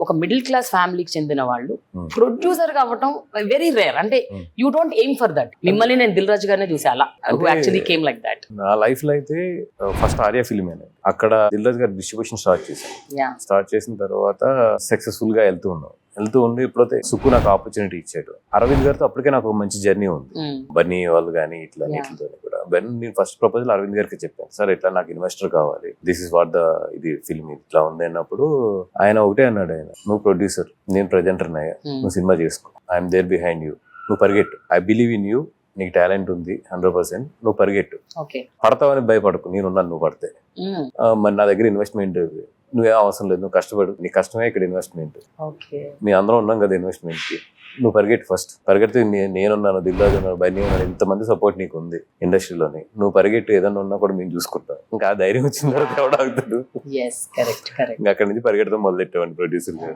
ఒక middle class ఫ్యామిలీకి చెందిన వాళ్ళు ప్రొడ్యూసర్ కావటం వెరీ రేర్. అంటే you don't aim for that. మిమ్మల్ని నేను దిల్ రాజు గానే చూసా అలా, యాక్చువల్లీ కేమ్ లైక్ దట్. నా లైఫ్ లో అయితే ఫస్ట్ ఆర్యా ఫిల్మ్ అక్కడ దిల్ రాజు గారు డిస్ట్రిబ్యూషన్ స్టార్ట్ చేశాను. స్టార్ట్ చేసిన తర్వాత సక్సెస్ఫుల్ గా వెళ్తూ ఉండి ఎప్పుడైతే సుక్కు నాకు ఆపర్చునిటీ ఇచ్చాడు. అరవింద్ గారితో అప్పటికే నాకు ఒక మంచి జర్నీ ఉంది. బన్నీ వాళ్ళు కానీ ఇట్లా కూడా నేను ఫస్ట్ ప్రపోజల్ అరవింద్ గారికి చెప్పాను, సార్ ఇట్లా నాకు ఇన్వెస్టర్ కావాలి, దిస్ ఇస్ వాట్ ద ఇది ఫిల్మ్ ఇట్లా ఉంది అన్నప్పుడు ఆయన ఒకటే అన్నాడు, ఆయన నువ్వు ప్రొడ్యూసర్, నేను ప్రజెంటర్ అయ్యా, నువ్వు సినిమా చేసుకో, ఐఎమ్ దేర్ బిహైండ్ యూ, నువ్వు పరిగెట్టు, ఐ బిలీవ్ ఇన్ యూ, నీకు టాలెంట్ ఉంది 100%, నువ్వు పరిగెట్టు, పడతావని భయపడకు, నేనున్నాను నువ్వు పడితే. మరి నా దగ్గర ఇన్వెస్ట్మెంట్ నువ్వేం అవసరం లేదు, నువ్వు కష్టపడు, నీ కష్టమే ఇక్కడ ఇన్వెస్ట్మెంట్, మీ అందరం ఉన్నాం కదా ఇన్వెస్ట్మెంట్ కి, నువ్వు పరిగెట్టు, ఫస్ట్ పరిగెడితే నేనున్నాను, దిల్ రాజు ఉన్నాను, బన్నీ ఉన్నాను, ఇంతమంది సపోర్ట్ నీకు ఉంది ఇండస్ట్రీలోని, నువ్వు పరిగెట్టు, ఏదన్నా ఉన్నా కూడా మేము చూసుకుంటాం. ఇంకా ఆ ధైర్యం వచ్చిన తర్వాత ఎవడ అవుతాడు. ఇంకా అక్కడి నుంచి పరిగెడతాం మొదలెట్టేవాడిని ప్రొడ్యూసర్ గారు.